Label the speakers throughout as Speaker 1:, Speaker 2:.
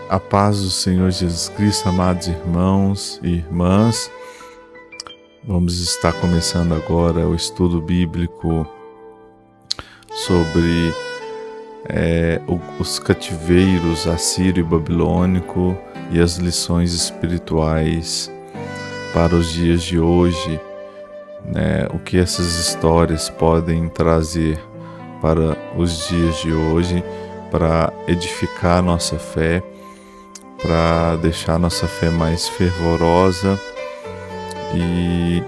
Speaker 1: A paz do Senhor Jesus Cristo, amados irmãos e irmãs. Vamos estar começando agora o estudo bíblico sobre os cativeiros assírio e babilônico e as lições espirituais para os dias de hoje, o que essas histórias podem trazer para os dias de hoje, para edificar nossa fé, para deixar nossa fé mais fervorosa. E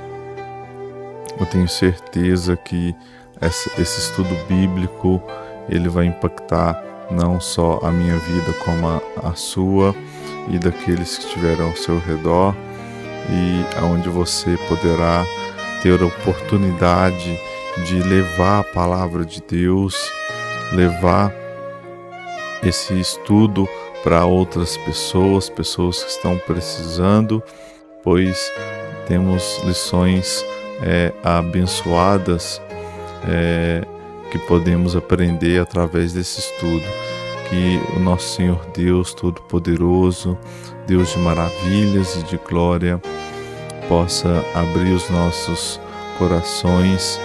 Speaker 1: eu tenho certeza que esse estudo bíblico ele vai impactar não só a minha vida como a sua e daqueles que estiverem ao seu redor, e aonde você poderá ter a oportunidade de levar a palavra de Deus, levar esse estudo para outras pessoas que estão precisando, pois temos lições abençoadas que podemos aprender através desse estudo. Que o nosso Senhor Deus Todo-Poderoso, Deus de maravilhas e de glória, possa abrir os nossos corações,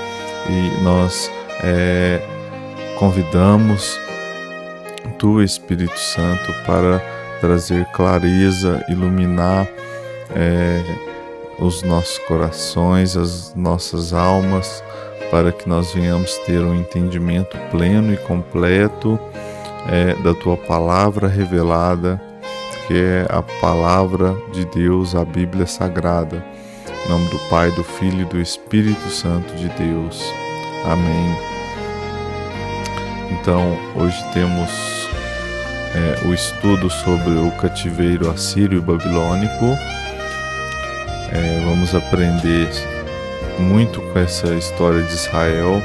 Speaker 1: e nós convidamos Tu, Espírito Santo, para trazer clareza, iluminar os nossos corações, as nossas almas, para que nós venhamos ter um entendimento pleno e completo da Tua palavra revelada, que é a palavra de Deus, a Bíblia Sagrada. Em nome do Pai, do Filho e do Espírito Santo de Deus. Amém. Então, hoje temos o estudo sobre o cativeiro assírio e babilônico. Vamos aprender muito com essa história de Israel.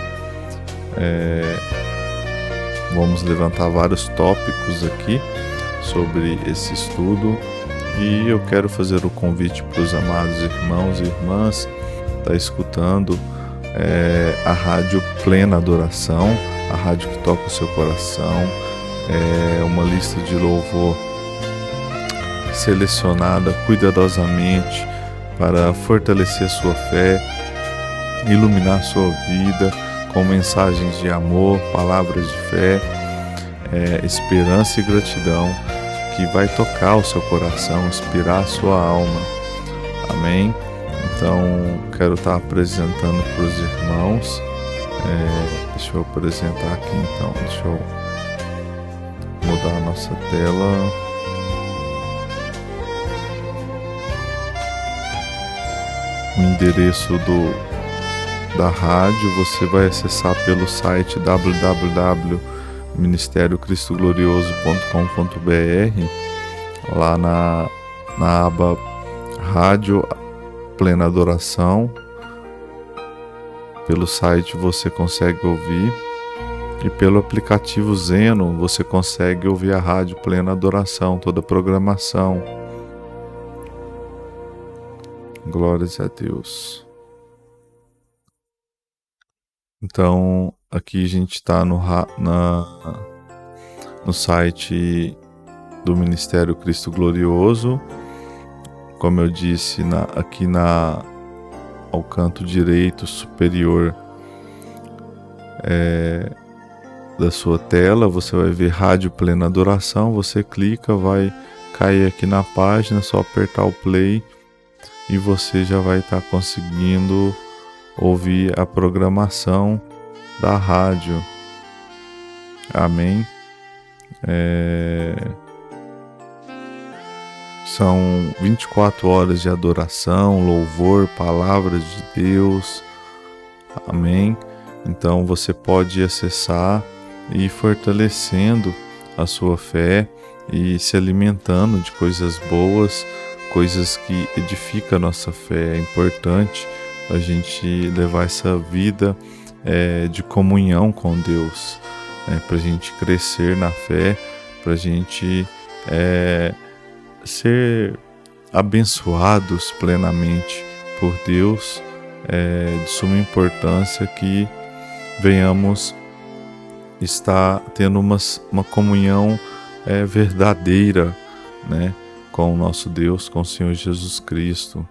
Speaker 1: Vamos levantar vários tópicos aqui sobre esse estudo, e eu quero fazer o convite para os amados irmãos e irmãs estar escutando a Rádio Plena Adoração, a rádio que toca o seu coração. Uma lista de louvor selecionada cuidadosamente para fortalecer sua fé, iluminar sua vida com mensagens de amor, palavras de fé, esperança e gratidão, que vai tocar o seu coração, inspirar a sua alma. Amém? Então, quero estar apresentando para os irmãos. Deixa eu apresentar aqui então, deixa eu mudar a nossa tela. O endereço da rádio você vai acessar pelo site www.ministériocristoglorioso.com.br. Lá na aba Rádio Plena Adoração, pelo site você consegue ouvir, e pelo aplicativo Zeno você consegue ouvir a Rádio Plena Adoração, toda a programação. Glórias a Deus. Então, aqui a gente está no site do Ministério Cristo Glorioso. Como eu disse, aqui ao canto direito superior da sua tela, você vai ver Rádio Plena Adoração. Você clica, vai cair aqui na página, é só apertar o play e você já vai estar conseguindo ouvir a programação da rádio. Amém? São 24 horas de adoração, louvor, palavras de Deus. Amém? Então você pode acessar e ir fortalecendo a sua fé e se alimentando de coisas boas, coisas que edificam a nossa fé. É importante a gente levar essa vida de comunhão com Deus, para a gente crescer na fé, para a gente ser abençoados plenamente por Deus. De suma importância que venhamos estar tendo uma comunhão verdadeira né, com o nosso Deus, com o Senhor Jesus Cristo.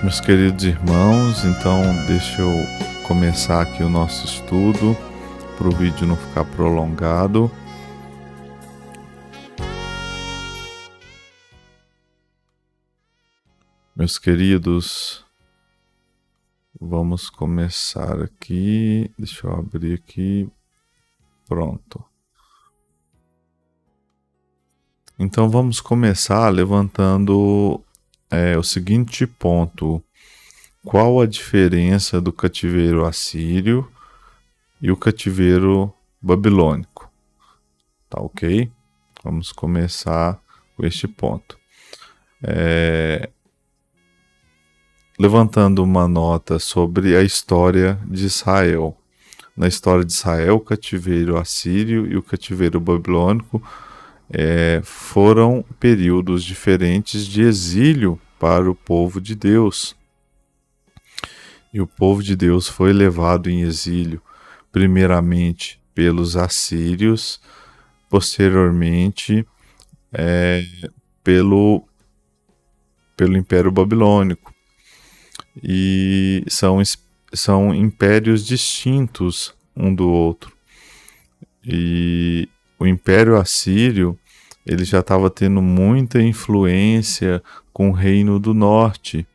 Speaker 1: Meus queridos irmãos, então deixa eu começar aqui o nosso estudo, para o vídeo não ficar prolongado. Meus queridos, vamos começar aqui. Deixa eu abrir aqui. Pronto. Então vamos começar levantando o seguinte ponto: qual a diferença do cativeiro assírio e o cativeiro babilônico? Tá ok? Vamos começar com este ponto. Levantando uma nota sobre a história de Israel. Na história de Israel, o cativeiro assírio e o cativeiro babilônico foram períodos diferentes de exílio para o povo de Deus. E o povo de Deus foi levado em exílio, primeiramente pelos assírios, posteriormente pelo Império Babilônico. E são impérios distintos um do outro. E o Império Assírio, ele já estava tendo muita influência com o Reino do Norte.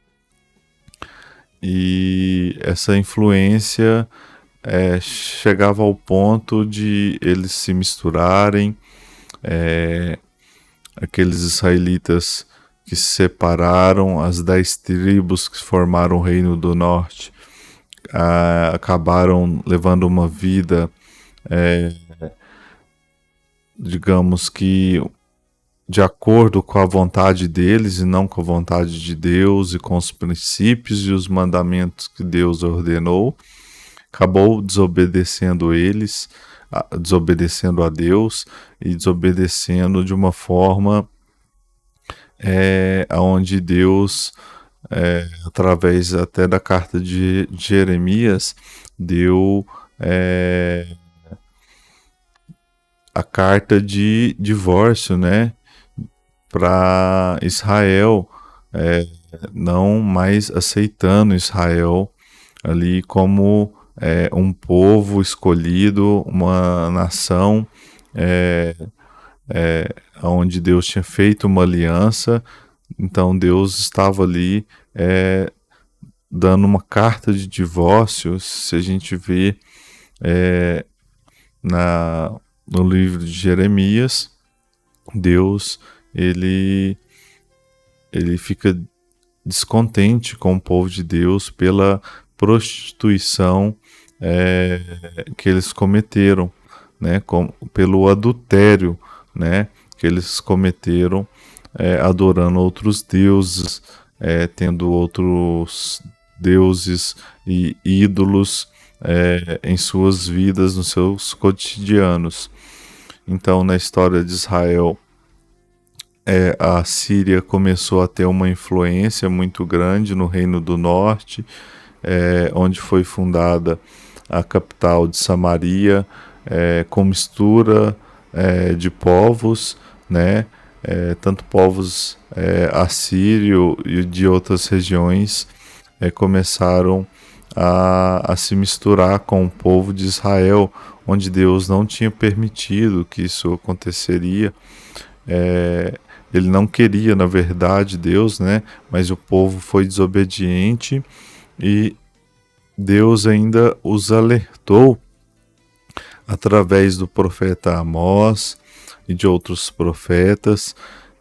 Speaker 1: E essa influência chegava ao ponto de eles se misturarem, aqueles israelitas que se separaram, as 10 tribos que formaram o Reino do Norte, acabaram levando uma vida, digamos que de acordo com a vontade deles e não com a vontade de Deus e com os princípios e os mandamentos que Deus ordenou. Acabou desobedecendo desobedecendo a Deus e desobedecendo de uma forma onde Deus, através até da carta de Jeremias, deu a carta de divórcio, né, para Israel, não mais aceitando Israel ali como um povo escolhido, uma nação onde Deus tinha feito uma aliança. Então Deus estava ali dando uma carta de divórcio. Se a gente vê no livro de Jeremias, Deus ele fica descontente com o povo de Deus pela prostituição que eles cometeram, né, pelo adultério, né, que eles cometeram, adorando outros deuses, tendo outros deuses e ídolos em suas vidas, nos seus cotidianos. Então, na história de Israel, a Síria começou a ter uma influência muito grande no Reino do Norte, onde foi fundada a capital de Samaria, com mistura de povos, né? Tanto povos assírio e de outras regiões começaram a se misturar com o povo de Israel, onde Deus não tinha permitido que isso aconteceria. Ele não queria, na verdade, Deus, né? Mas o povo foi desobediente e Deus ainda os alertou através do profeta Amós e de outros profetas,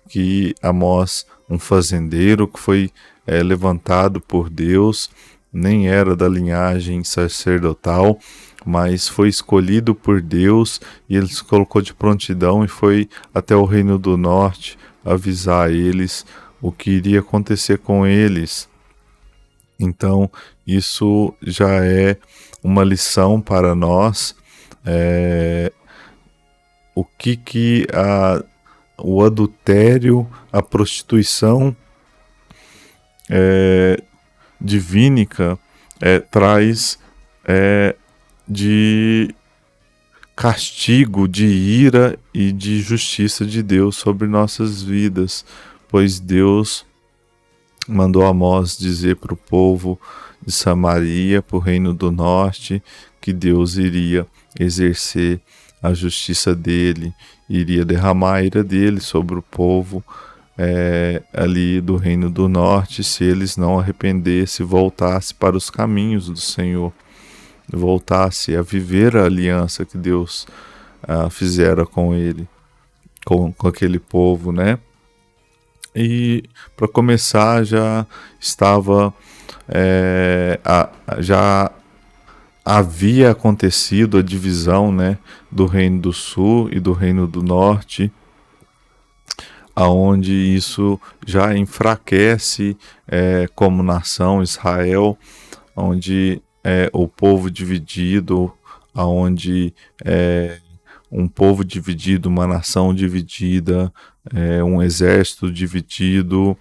Speaker 1: que Amós, um fazendeiro que foi levantado por Deus, nem era da linhagem sacerdotal, mas foi escolhido por Deus e ele se colocou de prontidão e foi até o Reino do Norte avisar a eles o que iria acontecer com eles. Então, isso já é uma lição para nós, o que o adultério, a prostituição divínica, traz de castigo, de ira e de justiça de Deus sobre nossas vidas, pois Deus mandou Amós dizer para o povo de Samaria, para o reino do norte, que Deus iria exercer a justiça dele, iria derramar a ira dele sobre o povo ali do reino do norte, se eles não arrependessem, voltassem para os caminhos do Senhor, voltasse a viver a aliança que Deus fizera com ele, com aquele povo, né? E para começar já estava já havia acontecido a divisão, né, do reino do sul e do reino do norte, aonde isso já enfraquece como nação Israel, onde o povo dividido, aonde um povo dividido, uma nação dividida, um exército dividido,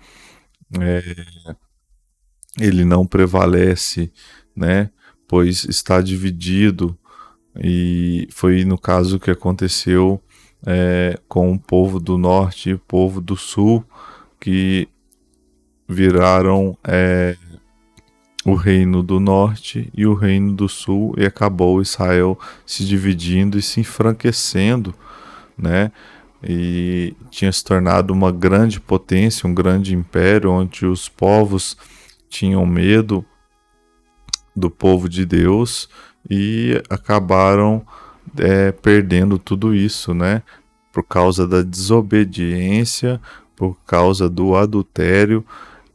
Speaker 1: ele não prevalece, né? Pois está dividido, e foi no caso que aconteceu com o povo do norte e o povo do sul, que viraram o reino do norte e o reino do sul, e acabou Israel se dividindo e se enfraquecendo, né? E tinha se tornado uma grande potência, um grande império, onde os povos tinham medo do povo de Deus e acabaram perdendo tudo isso, né? Por causa da desobediência, por causa do adultério,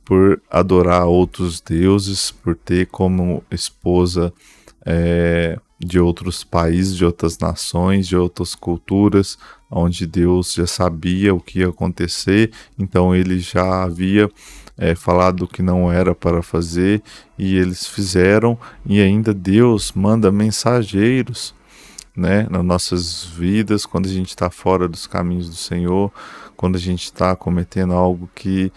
Speaker 1: por adorar outros deuses, por ter como esposa de outros países, de outras nações, de outras culturas, onde Deus já sabia o que ia acontecer, então ele já havia falado que não era para fazer, e eles fizeram, e ainda Deus manda mensageiros, né, nas nossas vidas, quando a gente está fora dos caminhos do Senhor, quando a gente está cometendo algo que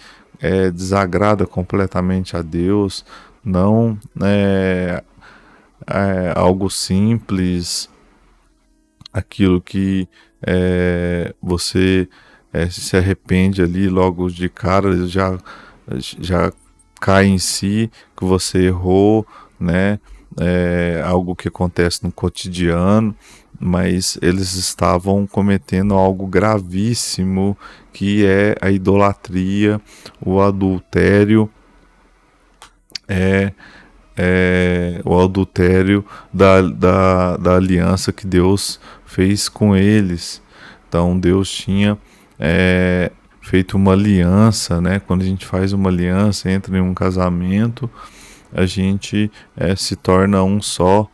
Speaker 1: desagrada completamente a Deus, não algo simples, aquilo que você se arrepende ali logo de cara, já cai em si que você errou, né? Algo que acontece no cotidiano, mas eles estavam cometendo algo gravíssimo, que é a idolatria, o adultério, o adultério da aliança que Deus fez com eles. Então Deus tinha feito uma aliança, né? Quando a gente faz uma aliança, entra em um casamento, a gente se torna um só.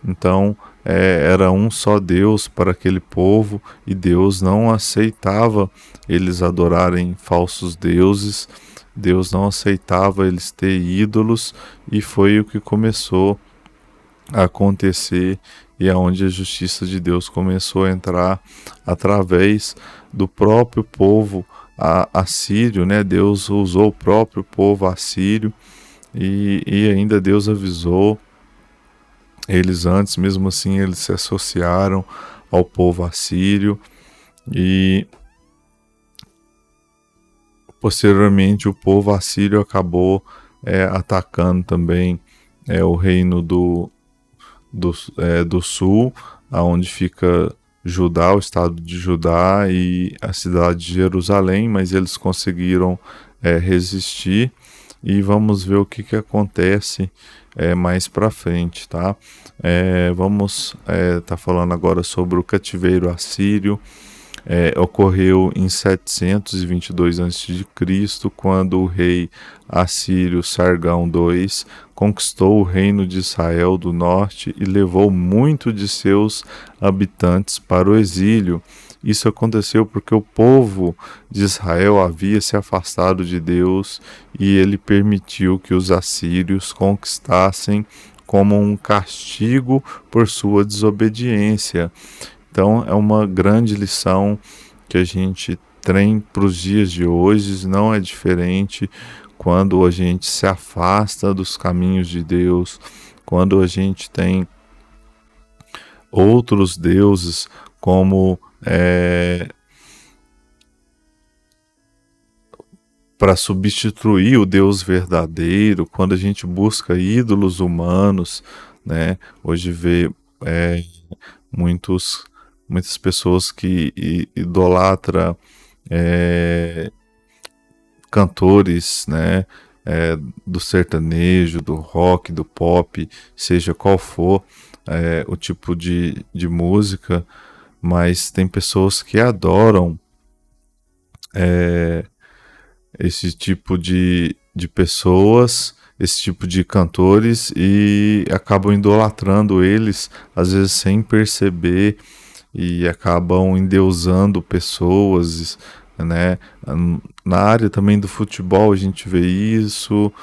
Speaker 1: Então era um só Deus para aquele povo, e Deus não aceitava eles adorarem falsos deuses, Deus não aceitava eles ter ídolos, e foi o que começou a acontecer, e é onde a justiça de Deus começou a entrar através do próprio povo assírio, né? Deus usou o próprio povo assírio, e ainda Deus avisou eles antes, mesmo assim eles se associaram ao povo assírio, e posteriormente o povo assírio acabou atacando também o reino do sul, aonde fica Judá, o estado de Judá e a cidade de Jerusalém, mas eles conseguiram resistir, e vamos ver o que acontece mais para frente, tá? Vamos tá falando agora sobre o cativeiro assírio. Ocorreu em 722 a.C., quando o rei assírio Sargão II conquistou o reino de Israel do norte e levou muito de seus habitantes para o exílio. Isso aconteceu porque o povo de Israel havia se afastado de Deus, e ele permitiu que os assírios conquistassem como um castigo por sua desobediência. Então é uma grande lição que a gente tem para os dias de hoje, não é diferente quando a gente se afasta dos caminhos de Deus, quando a gente tem outros deuses como para substituir o Deus verdadeiro, quando a gente busca ídolos humanos, né? Hoje vê muitas pessoas que idolatram cantores, né? Do sertanejo, do rock, do pop, seja qual for o tipo de música, mas tem pessoas que adoram esse tipo de pessoas, esse tipo de cantores, e acabam idolatrando eles, às vezes sem perceber, e acabam endeusando pessoas, né? Na área também do futebol a gente vê isso,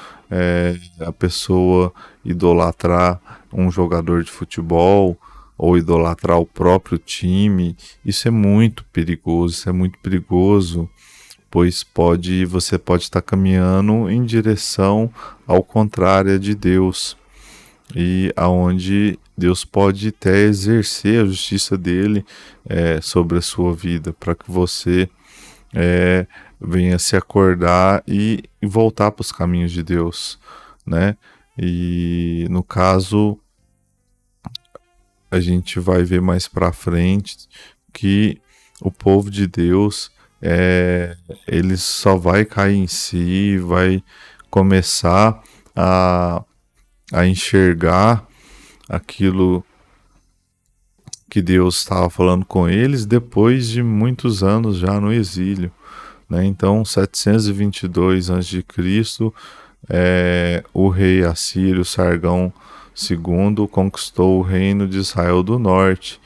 Speaker 1: a pessoa idolatrar um jogador de futebol ou idolatrar o próprio time. Isso é muito perigoso, pois você pode estar caminhando em direção ao contrário de Deus, e aonde Deus pode até exercer a justiça dele sobre a sua vida, para que você venha se acordar e voltar para os caminhos de Deus, né? E no caso, a gente vai ver mais para frente que o povo de Deus ele só vai cair em si, vai começar a enxergar aquilo que Deus estava falando com eles depois de muitos anos já no exílio, né? Então, 722 a.C., o rei assírio Sargão II conquistou o reino de Israel do Norte,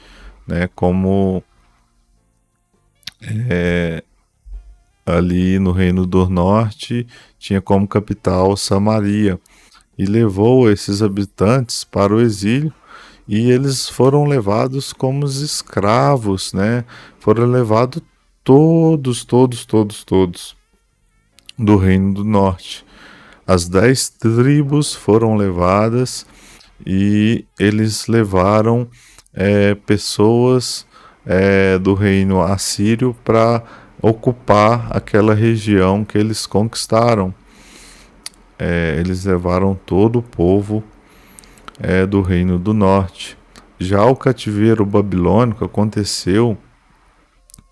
Speaker 1: né? Como ali no Reino do Norte tinha como capital Samaria, e levou esses habitantes para o exílio, e eles foram levados como os escravos, né? Foram levados todos do Reino do Norte. As 10 tribos foram levadas, e eles levaram pessoas do reino assírio para ocupar aquela região que eles conquistaram. Eles levaram todo o povo do Reino do Norte. Já o cativeiro babilônico aconteceu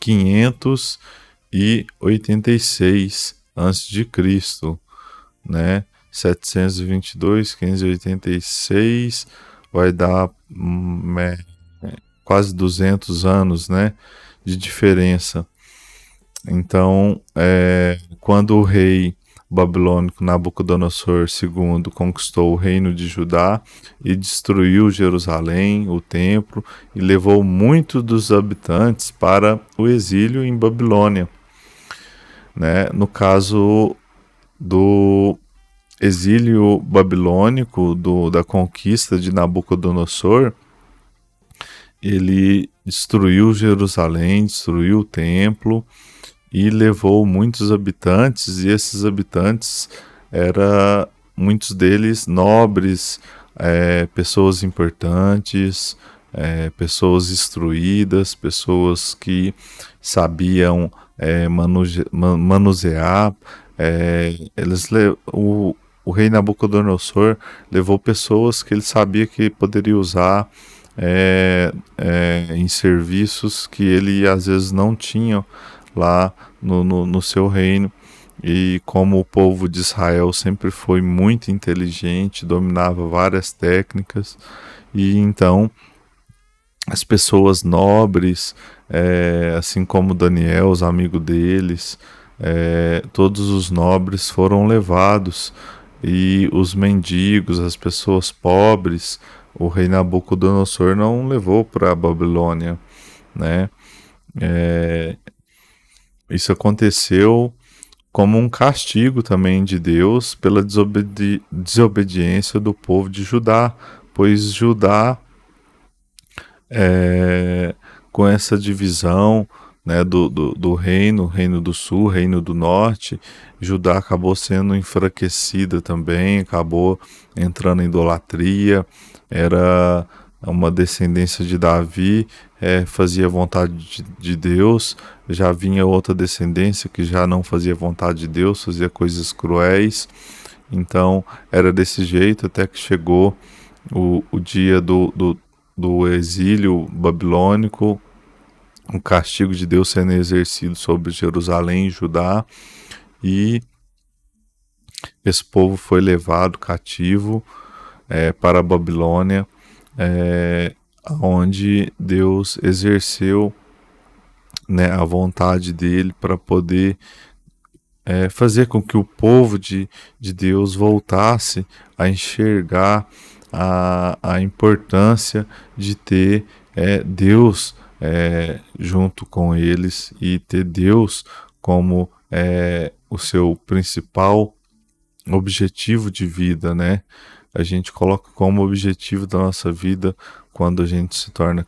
Speaker 1: 586 a.C., né? 722, 586 vai dar quase 200 anos, né, de diferença. Então, quando o rei babilônico Nabucodonosor II conquistou o reino de Judá e destruiu Jerusalém, o templo, e levou muitos dos habitantes para o exílio em Babilônia, né? No caso do exílio babilônico, da conquista de Nabucodonosor, ele destruiu Jerusalém, destruiu o templo e levou muitos habitantes, e esses habitantes eram muitos deles nobres, pessoas importantes, pessoas instruídas, pessoas que sabiam manusear. O rei Nabucodonosor levou pessoas que ele sabia que poderia usar em serviços que ele às vezes não tinha lá no seu reino. E como o povo de Israel sempre foi muito inteligente, dominava várias técnicas, e então as pessoas nobres, assim como Daniel, os amigos deles, todos os nobres foram levados, e os mendigos, as pessoas pobres, o rei Nabucodonosor não levou para a Babilônia, né? Isso aconteceu como um castigo também de Deus pela desobediência do povo de Judá, pois Judá, com essa divisão né, do reino do sul, reino do norte. Judá acabou sendo enfraquecida também, acabou entrando em idolatria, era uma descendência de Davi, fazia vontade de Deus, já vinha outra descendência que já não fazia vontade de Deus, fazia coisas cruéis. Então era desse jeito até que chegou o dia do exílio babilônico, o castigo de Deus sendo exercido sobre Jerusalém e Judá, e esse povo foi levado cativo para a Babilônia, onde Deus exerceu, né, a vontade dele para poder fazer com que o povo de Deus voltasse a enxergar a importância de ter Deus junto com eles e ter Deus como o seu principal objetivo de vida, né? A gente coloca como objetivo da nossa vida, quando a gente se torna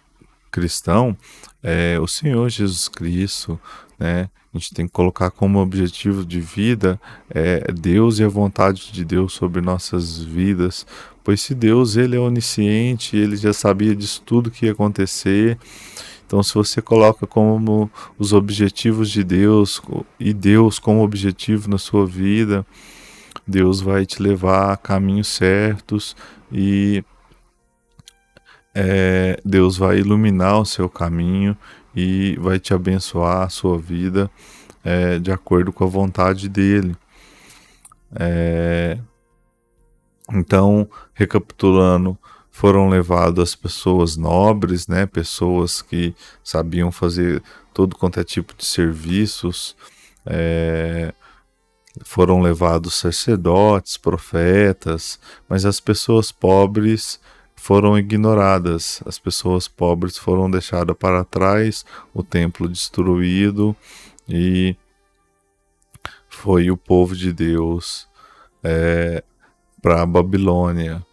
Speaker 1: cristão, o Senhor Jesus Cristo, né? A gente tem que colocar como objetivo de vida Deus e a vontade de Deus sobre nossas vidas, pois se Deus, ele é onisciente, ele já sabia disso tudo que ia acontecer. Então, se você coloca como os objetivos de Deus e Deus como objetivo na sua vida, Deus vai te levar a caminhos certos e Deus vai iluminar o seu caminho e vai te abençoar a sua vida de acordo com a vontade dele. Então, recapitulando, foram levadas as pessoas nobres, né, pessoas que sabiam fazer todo quanto é tipo de serviços, foram levados sacerdotes, profetas, mas as pessoas pobres foram ignoradas, as pessoas pobres foram deixadas para trás, o templo destruído, e foi o povo de Deus para a Babilônia.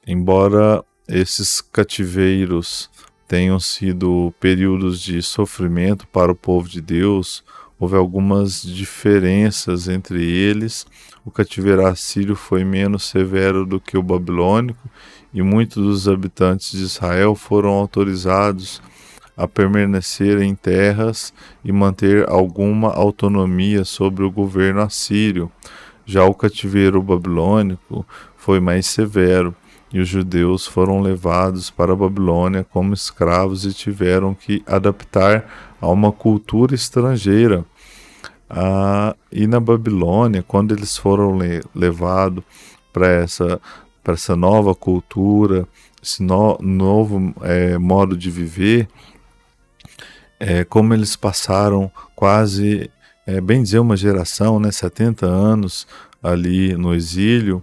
Speaker 1: Embora esses cativeiros tenham sido períodos de sofrimento para o povo de Deus, houve algumas diferenças entre eles. O cativeiro assírio foi menos severo do que o babilônico, e muitos dos habitantes de Israel foram autorizados a permanecer em terras e manter alguma autonomia sobre o governo assírio. Já o cativeiro babilônico foi mais severo, e os judeus foram levados para a Babilônia como escravos e tiveram que adaptar a uma cultura estrangeira. E na Babilônia, quando eles foram levados para essa nova cultura, esse novo modo de viver, como eles passaram quase, bem dizer, uma geração, né, 70 anos ali no exílio,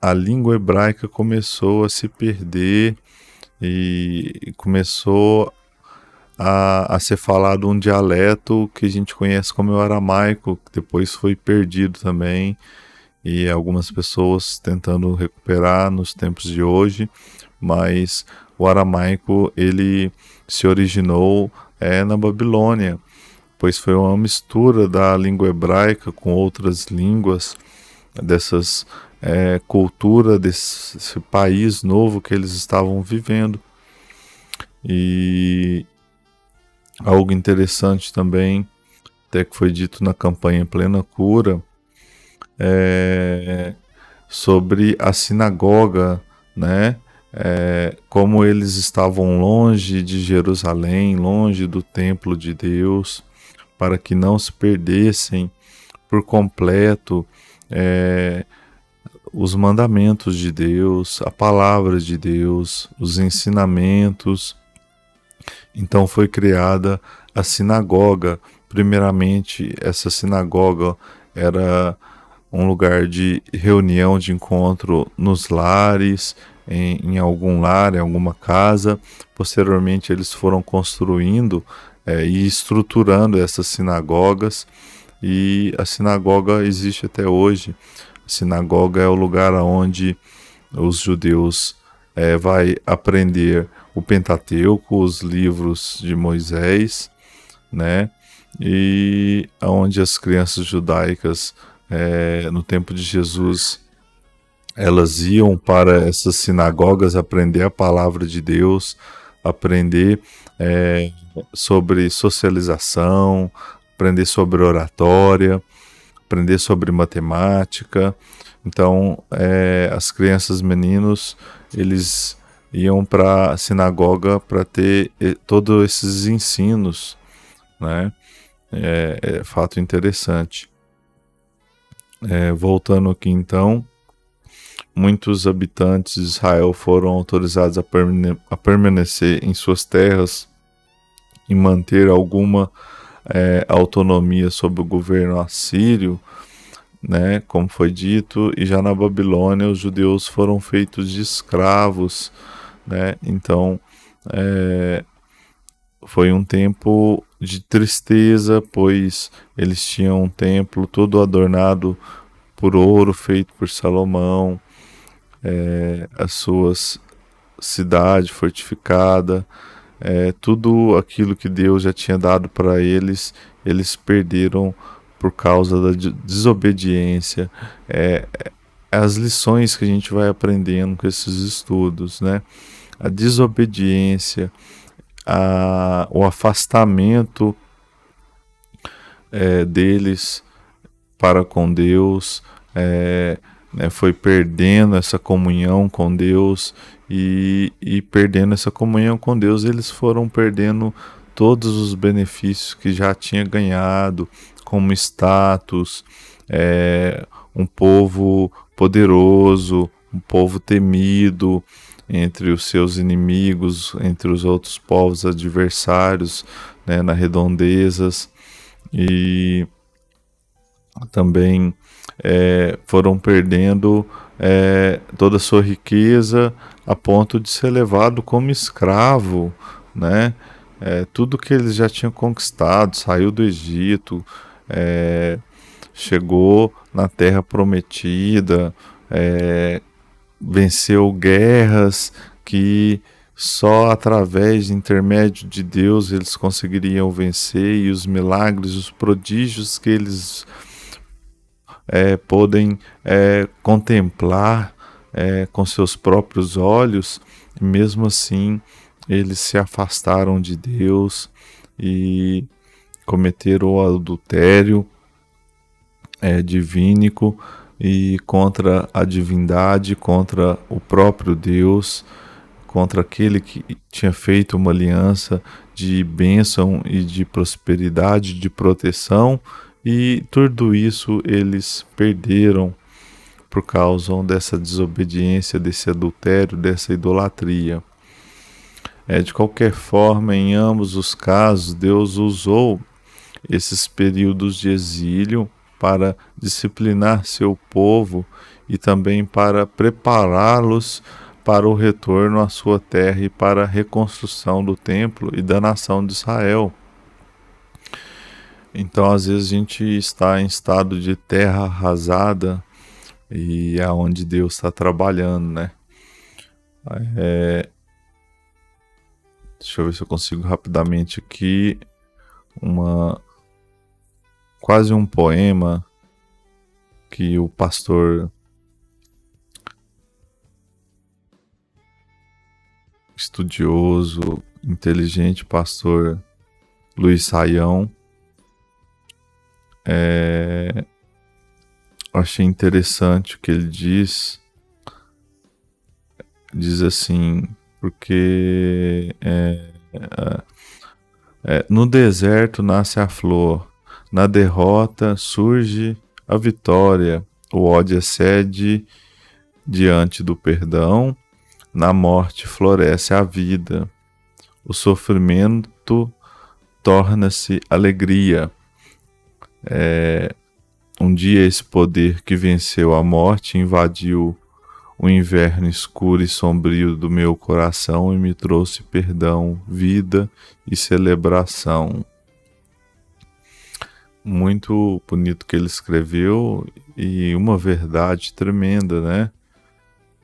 Speaker 1: a língua hebraica começou a se perder e começou a ser falado um dialeto que a gente conhece como o aramaico, que depois foi perdido também, e algumas pessoas tentando recuperar nos tempos de hoje, mas o aramaico ele se originou na Babilônia, pois foi uma mistura da língua hebraica com outras línguas dessas cultura desse país novo que eles estavam vivendo. E algo interessante também, até que foi dito na campanha Plena Cura, sobre a sinagoga, né? Como eles estavam longe de Jerusalém, longe do templo de Deus, para que não se perdessem por completo os mandamentos de Deus, a palavra de Deus, os ensinamentos. Então foi criada a sinagoga. Primeiramente, essa sinagoga era um lugar de reunião, de encontro nos lares, em algum lar, em alguma casa. Posteriormente, eles foram construindo e estruturando essas sinagogas, e a sinagoga existe até hoje. A sinagoga é o lugar onde os judeus vai aprender o Pentateuco, os livros de Moisés, né? E onde as crianças judaicas, no tempo de Jesus, elas iam para essas sinagogas aprender a palavra de Deus, aprender sobre socialização, aprender sobre oratória, aprender sobre matemática. Então, as crianças, meninos, eles iam para a sinagoga para ter todos esses ensinos, né? É fato interessante. Voltando aqui então, muitos habitantes de Israel foram autorizados a permanecer em suas terras e manter alguma autonomia sob o governo assírio, né, como foi dito, e já na Babilônia os judeus foram feitos de escravos, né? Então foi um tempo de tristeza, pois eles tinham um templo todo adornado por ouro feito por Salomão, as suas cidade fortificada, tudo aquilo que Deus já tinha dado para eles, eles perderam por causa da desobediência. As lições que a gente vai aprendendo com esses estudos, né? A desobediência, o afastamento deles para com Deus, foi perdendo essa comunhão com Deus, e perdendo essa comunhão com Deus, eles foram perdendo todos os benefícios que já tinha ganhado, como status, um povo poderoso, um povo temido entre os seus inimigos, entre os outros povos adversários, né, nas redondezas, e também foram perdendo toda a sua riqueza a ponto de ser levado como escravo, né? Tudo que eles já tinham conquistado, saiu do Egito, chegou na Terra Prometida, venceu guerras que só através de intermédio de Deus eles conseguiriam vencer, e os milagres, os prodígios que eles podem contemplar com seus próprios olhos, e mesmo assim eles se afastaram de Deus e cometeram o adultério divínico e contra a divindade, contra o próprio Deus, contra aquele que tinha feito uma aliança de bênção e de prosperidade, de proteção, e tudo isso eles perderam por causa dessa desobediência, desse adultério, dessa idolatria. De qualquer forma, em ambos os casos, Deus usou esses períodos de exílio para disciplinar seu povo e também para prepará-los para o retorno à sua terra e para a reconstrução do templo e da nação de Israel. Então, às vezes a gente está em estado de terra arrasada, e é onde Deus está trabalhando, né? Deixa eu ver se eu consigo rapidamente aqui quase um poema que o pastor estudioso, inteligente pastor Luiz Saião achei interessante o que ele diz assim, porque no deserto nasce a flor, na derrota surge a vitória, o ódio excede diante do perdão, na morte floresce a vida, o sofrimento torna-se alegria. Um dia esse poder que venceu a morte invadiu o inverno escuro e sombrio do meu coração e me trouxe perdão, vida e celebração. Muito bonito que ele escreveu, e uma verdade tremenda, né?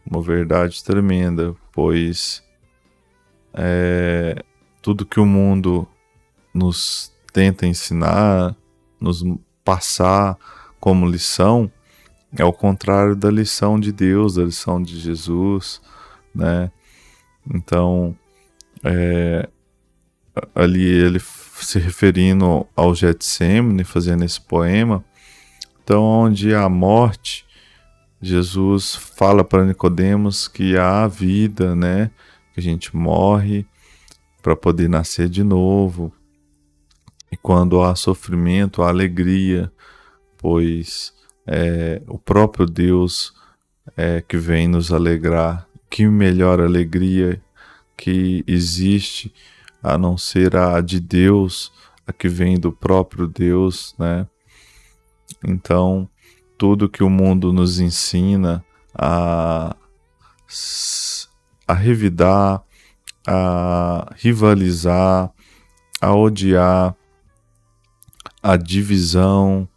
Speaker 1: Uma verdade tremenda, pois tudo que o mundo nos tenta ensinar, nos passar como lição, é o contrário da lição de Deus, da lição de Jesus, né? Então, ali ele se referindo ao Getsemane, fazendo esse poema, então onde há a morte, Jesus fala para Nicodemos que há vida, né? Que a gente morre para poder nascer de novo. E quando há sofrimento, há alegria, pois o próprio Deus é que vem nos alegrar. Que melhor alegria que existe a não ser a de Deus, a que vem do próprio Deus, né? Então, tudo que o mundo nos ensina a revidar, a rivalizar, a odiar, a divisão,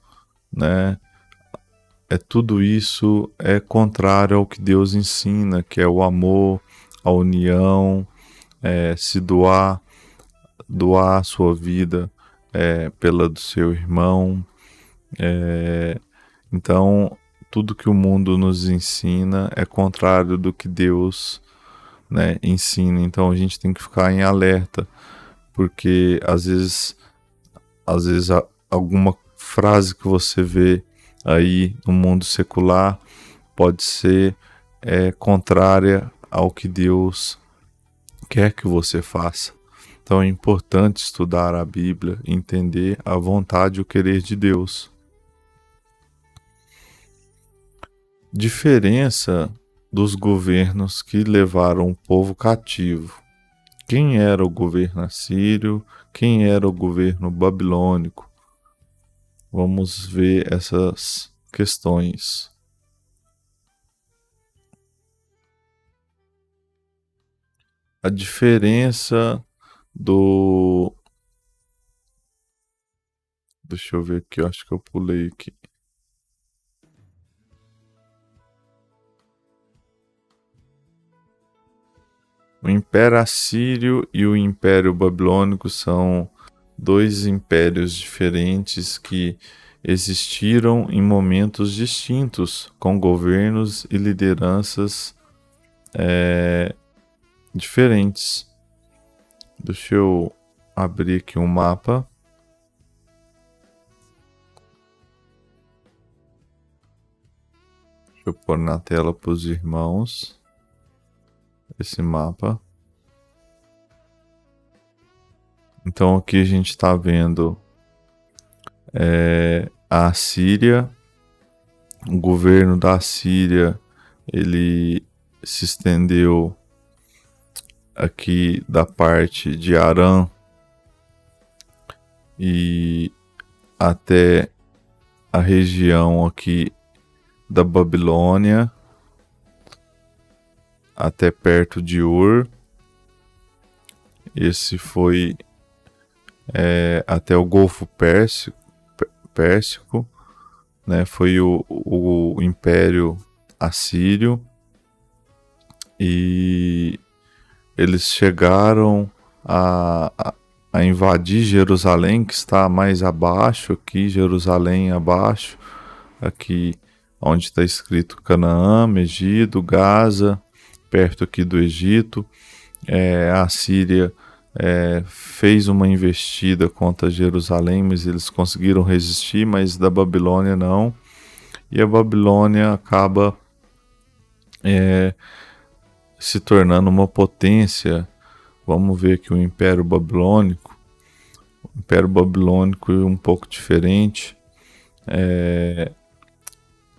Speaker 1: né? Tudo isso é contrário ao que Deus ensina, que é o amor, a união, se doar a sua vida pela do seu irmão. Então, tudo que o mundo nos ensina é contrário do que Deus, né, ensina. Então, a gente tem que ficar em alerta, porque às vezes alguma frase que você vê aí no mundo secular pode ser contrária ao que Deus quer que você faça. Então é importante estudar a Bíblia, entender a vontade e o querer de Deus. Diferença dos governos que levaram o povo cativo. Quem era o governo assírio? Quem era o governo babilônico? Vamos ver essas questões. A diferença do... Deixa eu ver aqui, eu acho que eu pulei aqui. O Império Assírio e o Império Babilônico são dois impérios diferentes que existiram em momentos distintos, com governos e lideranças diferentes. Deixa eu abrir aqui um mapa. Deixa eu pôr na tela para os irmãos esse mapa. Então aqui a gente está vendo a Assíria, o governo da Assíria, ele se estendeu aqui da parte de Arã e até a região aqui da Babilônia, até perto de Ur. Esse foi até o Golfo Pérsico, né? Foi o Império Assírio, e eles chegaram a invadir Jerusalém, que está mais abaixo aqui, Jerusalém abaixo, aqui onde está escrito Canaã, Megido, Gaza, perto aqui do Egito. A Síria fez uma investida contra Jerusalém, mas eles conseguiram resistir, mas da Babilônia não. E a Babilônia acaba se tornando uma potência. Vamos ver aqui o Império Babilônico. O Império Babilônico é um pouco diferente.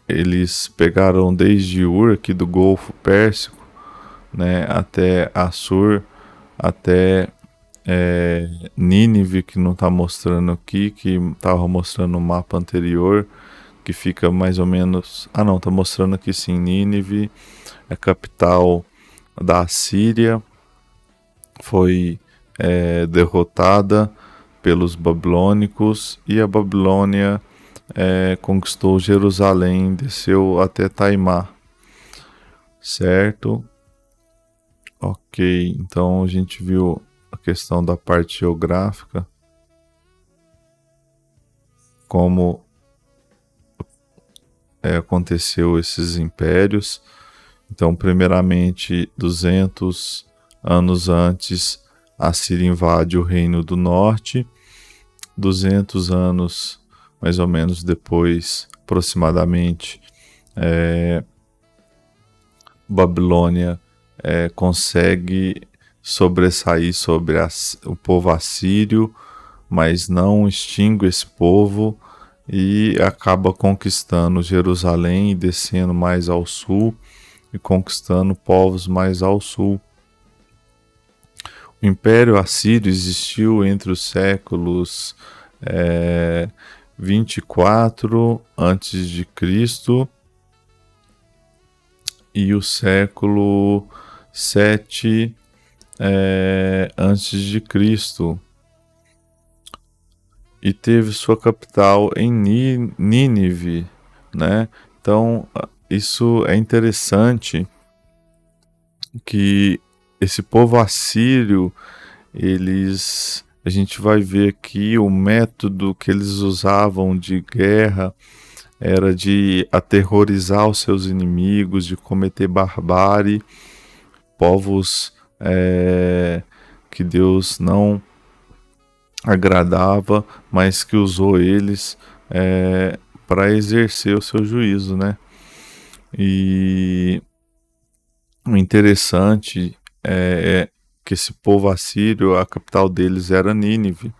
Speaker 1: Eles pegaram desde Ur, aqui do Golfo Pérsico, né, até Assur, até Nínive, que não está mostrando aqui, que estava mostrando no mapa anterior, que fica mais ou menos... Ah não, está mostrando aqui sim, Nínive, a capital da Assíria, foi derrotada pelos babilônicos, e a Babilônia conquistou Jerusalém, desceu até Taimá, certo? Ok, então a gente viu a questão da parte geográfica, como aconteceu esses impérios. Então, primeiramente, 200 anos antes, a Síria invade o Reino do Norte. 200 anos, mais ou menos depois, aproximadamente, Babilônia consegue sobressair sobre o povo assírio, mas não extingue esse povo e acaba conquistando Jerusalém e descendo mais ao sul e conquistando povos mais ao sul. O Império Assírio existiu entre os séculos 24 antes de Cristo e o século 7 antes de Cristo, e teve sua capital em Nínive, né? Então, isso é interessante, que esse povo assírio, a gente vai ver aqui o método que eles usavam de guerra era de aterrorizar os seus inimigos, de cometer barbárie, povos que Deus não agradava, mas que usou eles para exercer o seu juízo, né? E o interessante é que esse povo assírio, a capital deles era Nínive.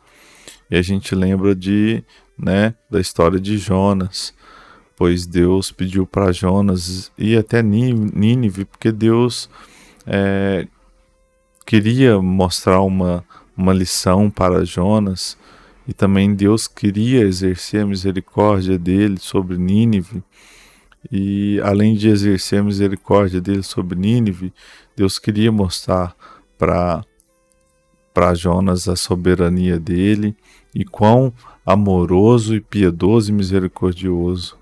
Speaker 1: E a gente lembra da história de Jonas, pois Deus pediu para Jonas ir até Nínive, porque Deus queria mostrar uma lição para Jonas, e também Deus queria exercer a misericórdia dele sobre Nínive. E além de exercer a misericórdia dele sobre Nínive, Deus queria mostrar para Jonas a soberania dele e quão amoroso e piedoso e misericordioso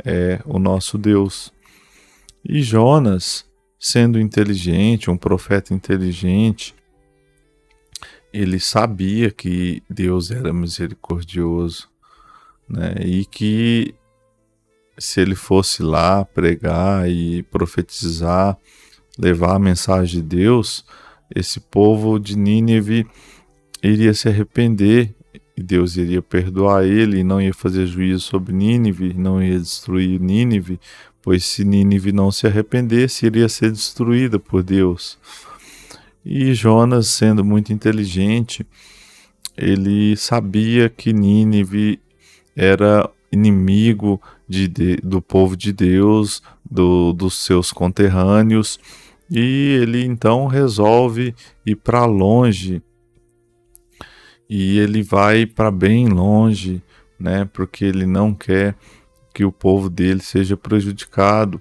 Speaker 1: é o nosso Deus. E Jonas, sendo inteligente, um profeta inteligente, ele sabia que Deus era misericordioso, né? E que se ele fosse lá pregar e profetizar, levar a mensagem de Deus, esse povo de Nínive iria se arrepender e Deus iria perdoar ele e não ia fazer juízo sobre Nínive, não ia destruir Nínive, pois se Nínive não se arrependesse, iria ser destruída por Deus. E Jonas, sendo muito inteligente, ele sabia que Nínive era inimigo do povo de Deus, dos seus conterrâneos, e ele então resolve ir para longe, e ele vai para bem longe, né, porque ele não quer que o povo dele seja prejudicado.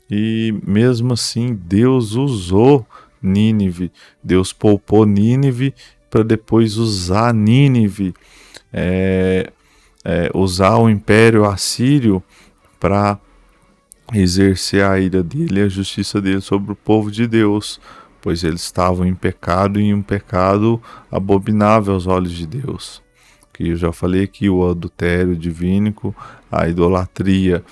Speaker 1: E mesmo assim Deus usou Nínive, Deus poupou Nínive para depois usar Nínive, usar o Império Assírio para exercer a ira dele e a justiça dele sobre o povo de Deus, pois eles estavam em pecado, e em um pecado abominável aos olhos de Deus. Que eu já falei aqui, o adultério divínico, a idolatria,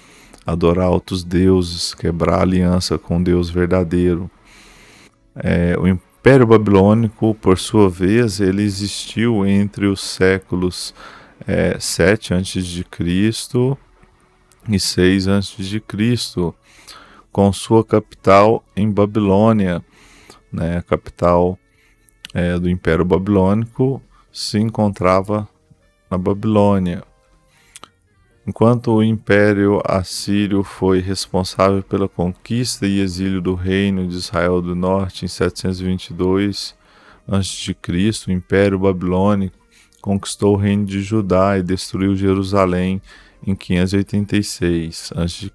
Speaker 1: adorar outros deuses, quebrar a aliança com Deus verdadeiro. O Império Babilônico, por sua vez, ele existiu entre os séculos 7 a.C. e 6 a.C., com sua capital em Babilônia, né? A capital do Império Babilônico se encontrava na Babilônia. Enquanto o Império Assírio foi responsável pela conquista e exílio do reino de Israel do Norte em 722 a.C., o Império Babilônico conquistou o reino de Judá e destruiu Jerusalém em 586 a.C.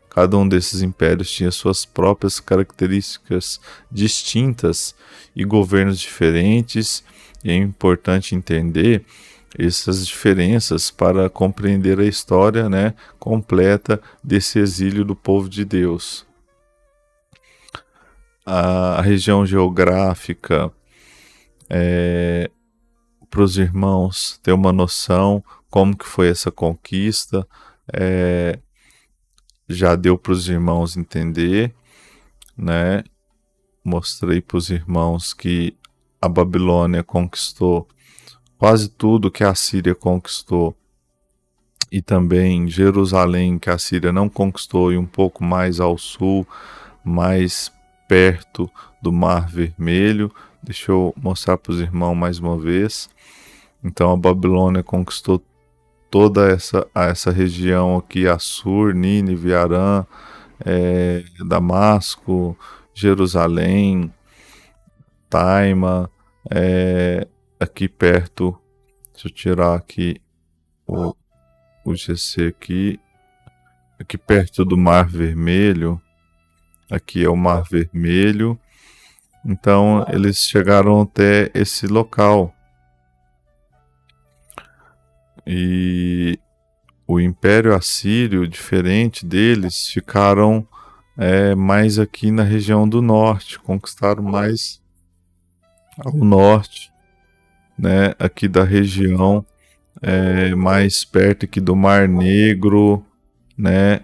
Speaker 1: Cada um desses impérios tinha suas próprias características distintas e governos diferentes, e é importante entender essas diferenças para compreender a história, né, completa desse exílio do povo de Deus. a região geográfica, para os irmãos ter uma noção como que foi essa conquista. Já deu para os irmãos entender, né? Mostrei para os irmãos que a Babilônia conquistou quase tudo que a Síria conquistou, e também Jerusalém, que a Síria não conquistou, e um pouco mais ao sul, mais perto do Mar Vermelho. Deixa eu mostrar para os irmãos mais uma vez. Então a Babilônia conquistou toda essa região aqui: Assur, Nínive, Arã, Damasco, Jerusalém, Taima, aqui perto. Deixa eu tirar aqui o GC aqui perto do Mar Vermelho. Aqui é o Mar Vermelho. Então eles chegaram até esse local. E o Império Assírio, diferente deles, ficaram mais aqui na região do norte, conquistaram mais ao norte, né, aqui da região, mais perto aqui do Mar Negro, né,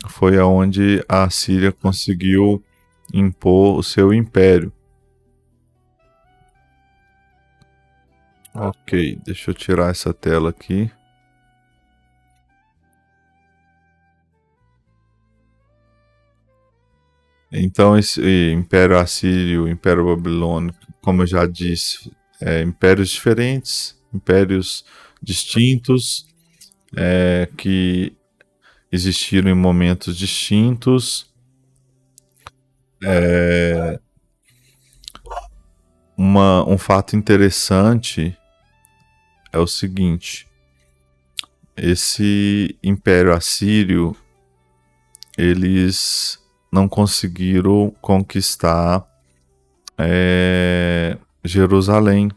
Speaker 1: foi aonde a Síria conseguiu impor o seu império. Ok, deixa eu tirar essa tela aqui. Então, esse Império Assírio, Império Babilônico, como eu já disse, impérios diferentes, impérios distintos, que existiram em momentos distintos. Um fato interessante é o seguinte: esse Império Assírio, eles não conseguiram conquistar Jerusalém,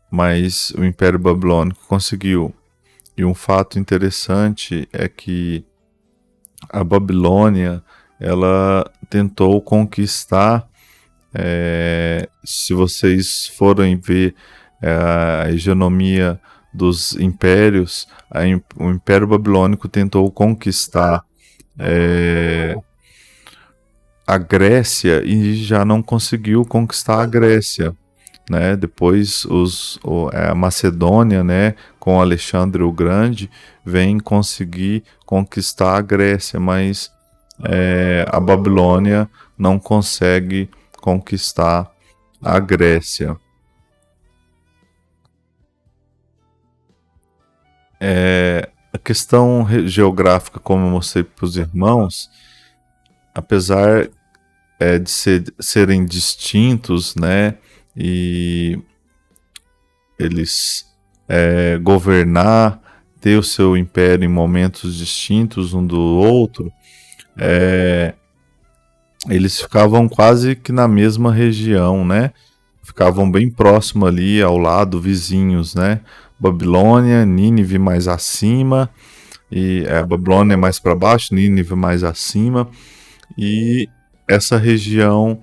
Speaker 1: mas o Império Babilônico conseguiu. E um fato interessante é que a Babilônia, ela tentou conquistar, se vocês forem ver a hegemonia dos impérios, o Império Babilônico tentou conquistar a Grécia e já não conseguiu conquistar a Grécia, né? Depois a Macedônia, né, com Alexandre o Grande, vem conseguir conquistar a Grécia, mas a Babilônia não consegue conquistar a Grécia. A questão geográfica, como eu mostrei para os irmãos, apesar de serem distintos, né, e eles governar, ter o seu império em momentos distintos um do outro, eles ficavam quase que na mesma região, né? Ficavam bem próximo ali, ao lado, vizinhos, né? Babilônia, Nínive mais acima, e a Babilônia mais para baixo, Nínive mais acima, e essa região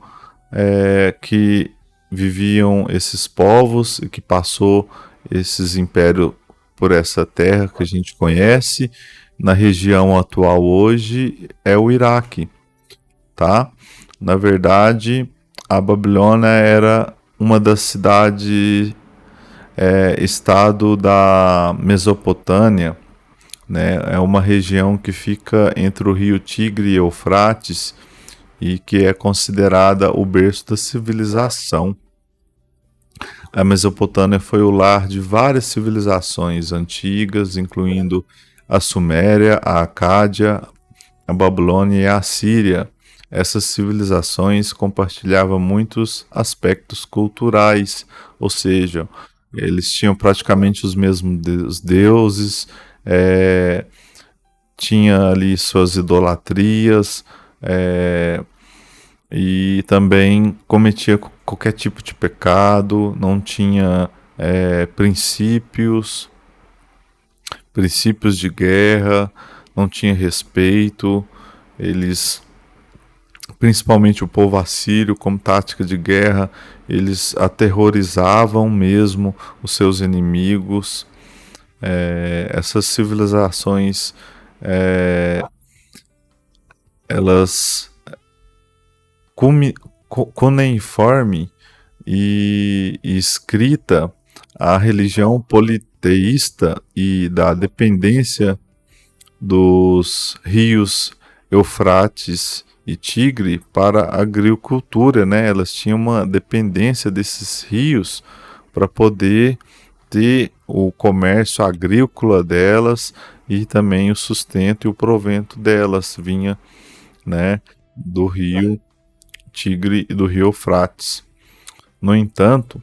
Speaker 1: que viviam esses povos e que passou esses impérios por essa terra que a gente conhece, na região atual hoje é o Iraque, tá? Na verdade, a Babilônia era uma das cidades estado da Mesopotâmia, né? É uma região que fica entre o rio Tigre e Eufrates e que é considerada o berço da civilização. A Mesopotâmia foi o lar de várias civilizações antigas, incluindo a Suméria, a Acádia, a Babilônia e a Assíria. Essas civilizações compartilhavam muitos aspectos culturais, ou seja, eles tinham praticamente os mesmos deuses, tinha ali suas idolatrias, e também cometia qualquer tipo de pecado, não tinha princípios de guerra, não tinha respeito, eles principalmente o povo assírio, como tática de guerra, eles aterrorizavam mesmo os seus inimigos. Essas civilizações, é, elas cuneiforme e escrita, a religião politeísta e da dependência dos rios Eufrates e Tigre para a agricultura, né? Elas tinham uma dependência desses rios para poder ter o comércio agrícola delas e também o sustento e o provento delas vinha, né, do rio Tigre e do rio Eufrates. No entanto,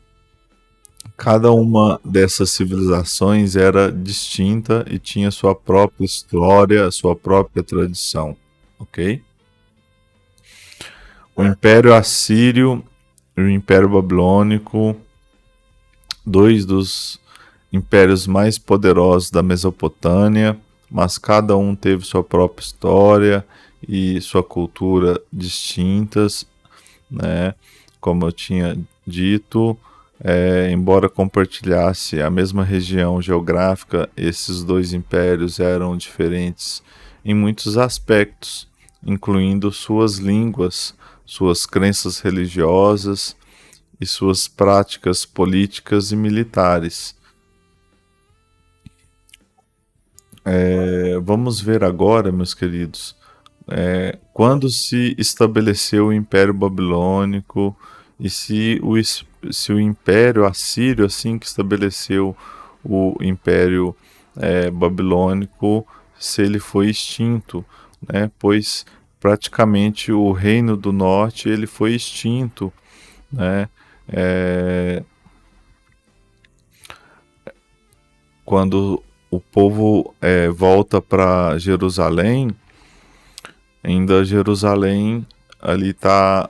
Speaker 1: cada uma dessas civilizações era distinta e tinha sua própria história, sua própria tradição, ok? O Império Assírio e o Império Babilônico, dois dos impérios mais poderosos da Mesopotâmia, mas cada um teve sua própria história e sua cultura distintas, né? Como eu tinha dito, embora compartilhasse a mesma região geográfica, esses dois impérios eram diferentes em muitos aspectos, incluindo suas línguas, suas crenças religiosas e suas práticas políticas e militares. Vamos ver agora, meus queridos, quando se estabeleceu o Império Babilônico e se o Império Assírio, assim que estabeleceu o Império Babilônico, se ele foi extinto, né? Pois praticamente o Reino do Norte ele foi extinto, né? Quando o povo volta para Jerusalém, ainda Jerusalém ali está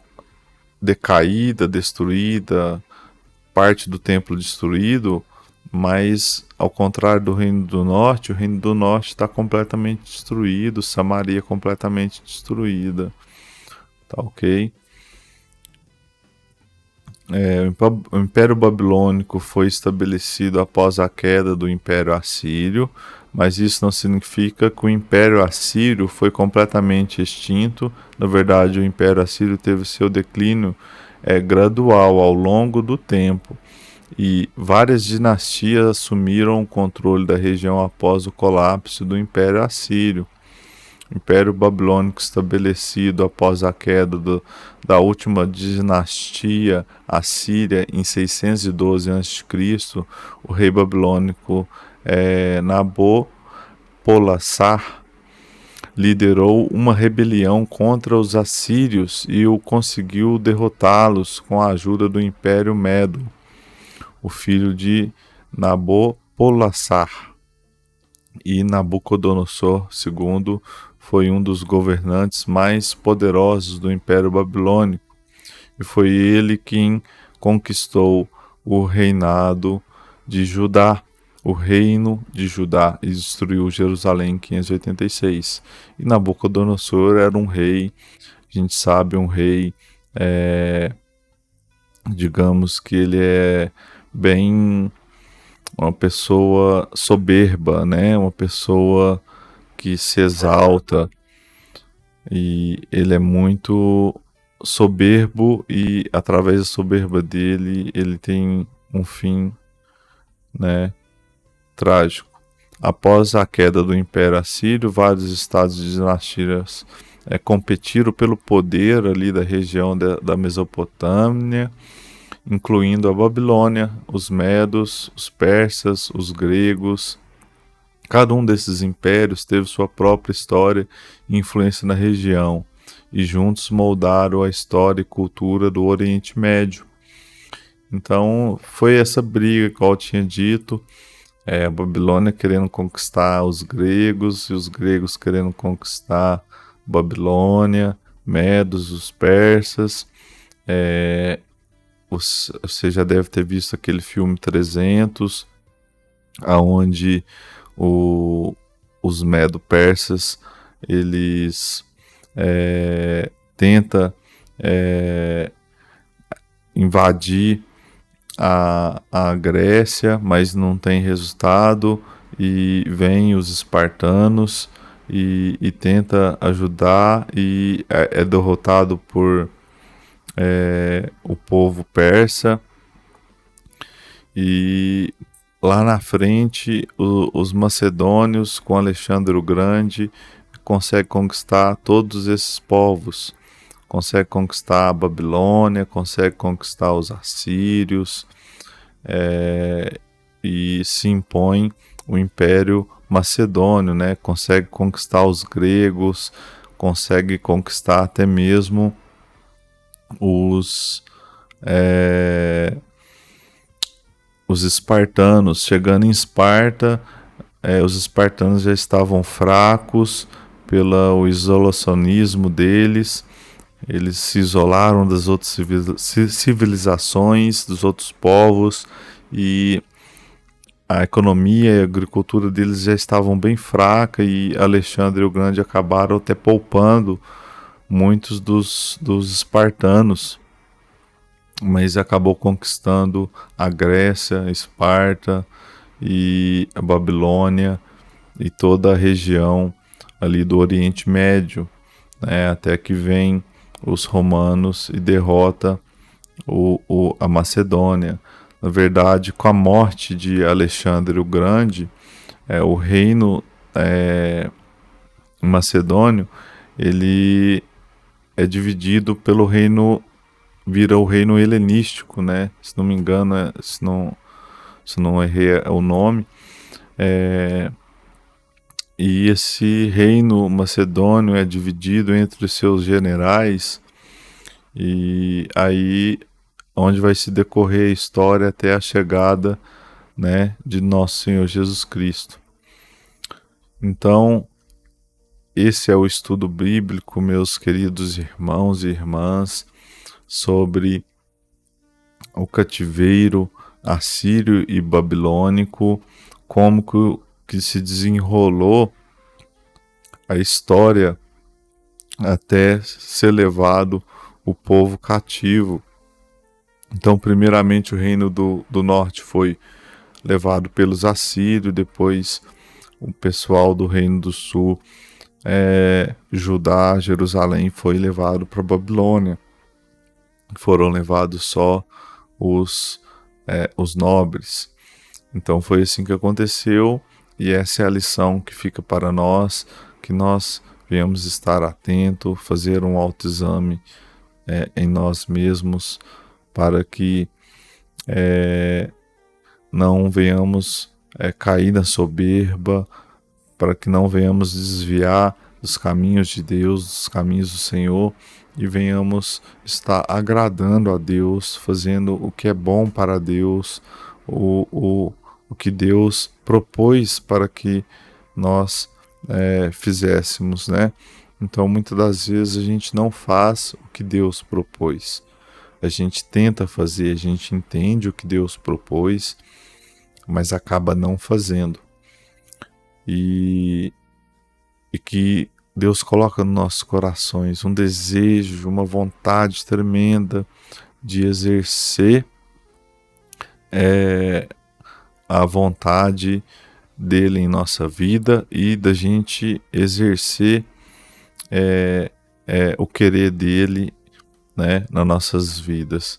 Speaker 1: decaída, destruída, parte do templo destruído, mas ao contrário do Reino do Norte, o Reino do Norte está completamente destruído, Samaria completamente destruída, tá ok? O Império Babilônico foi estabelecido após a queda do Império Assírio, mas isso não significa que o Império Assírio foi completamente extinto. Na verdade, o Império Assírio teve seu declínio gradual ao longo do tempo, e várias dinastias assumiram o controle da região após o colapso do Império Assírio. O Império Babilônico, estabelecido após a queda da última dinastia assíria em 612 a.C., o rei babilônico Nabopolassar liderou uma rebelião contra os assírios e conseguiu derrotá-los com a ajuda do Império Medo, o filho de Nabopolassar. E Nabucodonosor II foi um dos governantes mais poderosos do Império Babilônico, e foi ele quem conquistou o reinado de Judá, o reino de Judá, e destruiu Jerusalém em 586. E Nabucodonosor era um rei, a gente sabe, um rei, digamos que ele é bem uma pessoa soberba, né? Uma pessoa que se exalta, e ele é muito soberbo, e através da soberba dele ele tem um fim, né, trágico. Após a queda do Império Assírio, vários estados de dinastias competiram pelo poder ali da região da Mesopotâmia, incluindo a Babilônia, os medos, os persas, os gregos. Cada um desses impérios teve sua própria história e influência na região, e juntos moldaram a história e cultura do Oriente Médio. Então, foi essa briga, como eu tinha dito, a Babilônia querendo conquistar os gregos, e os gregos querendo conquistar Babilônia, Medos, os persas. Você já deve ter visto aquele filme 300, aonde os Medo-persas eles tenta invadir a Grécia, mas não tem resultado, e vem os espartanos e tenta ajudar, e é derrotado por o povo persa. E lá na frente, os macedônios, com Alexandre o Grande, conseguem conquistar todos esses povos. Consegue conquistar a Babilônia, consegue conquistar os assírios, e se impõe o Império Macedônio, né? Consegue conquistar os gregos, consegue conquistar até mesmo os espartanos. Chegando em Esparta, os espartanos já estavam fracos pelo isolacionismo deles. Eles se isolaram das outras civilizações, dos outros povos, e a economia e a agricultura deles já estavam bem fraca, e Alexandre o Grande acabaram até poupando muitos dos espartanos, mas acabou conquistando a Grécia, Esparta e a Babilônia e toda a região ali do Oriente Médio, né, até que vem os romanos e derrota a Macedônia. Na verdade, com a morte de Alexandre o Grande, o reino macedônio, ele é dividido pelo reino, vira o reino helenístico, né? Se não me engano, se não errei o nome, e esse reino macedônio é dividido entre os seus generais, e aí onde vai se decorrer a história até a chegada, né, de nosso Senhor Jesus Cristo. Então, esse é o estudo bíblico, meus queridos irmãos e irmãs, sobre o cativeiro assírio e babilônico, como que se desenrolou a história até ser levado o povo cativo. Então, primeiramente, o reino do norte foi levado pelos assírios, depois o pessoal do reino do sul, Judá, Jerusalém, foi levado para a Babilônia. Foram levados só os nobres. Então foi assim que aconteceu, e essa é a lição que fica para nós, que nós venhamos estar atentos, fazer um autoexame em nós mesmos, para que não venhamos cair na soberba, para que não venhamos desviar dos caminhos de Deus, dos caminhos do Senhor, e venhamos estar agradando a Deus, fazendo o que é bom para Deus, o que Deus propôs para que nós fizéssemos, né? Então, muitas das vezes a gente não faz o que Deus propôs. A gente tenta fazer, a gente entende o que Deus propôs, mas acaba não fazendo. E que Deus coloca nos nossos corações um desejo, uma vontade tremenda de exercer a vontade dele em nossa vida, e da gente exercer o querer dele, né, nas nossas vidas,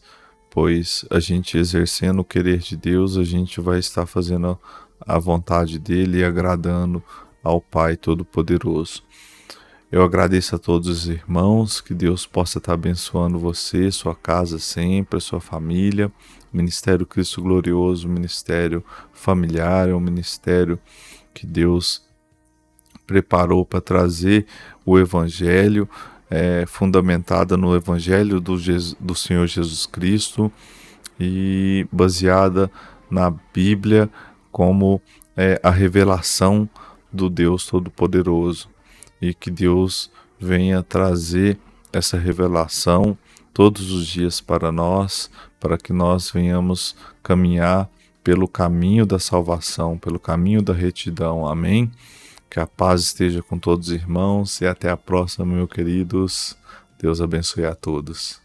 Speaker 1: pois a gente exercendo o querer de Deus, a gente vai estar fazendo a vontade dele e agradando ao Pai Todo-Poderoso. Eu agradeço a todos os irmãos, que Deus possa estar abençoando você, sua casa sempre, sua família. O Ministério Cristo Glorioso, o ministério familiar, é um ministério que Deus preparou para trazer o Evangelho, fundamentada no Evangelho do Senhor Jesus Cristo e baseada na Bíblia como a revelação do Deus Todo-Poderoso. E que Deus venha trazer essa revelação todos os dias para nós, para que nós venhamos caminhar pelo caminho da salvação, pelo caminho da retidão. Amém? Que a paz esteja com todos os irmãos, e até a próxima, meus queridos. Deus abençoe a todos.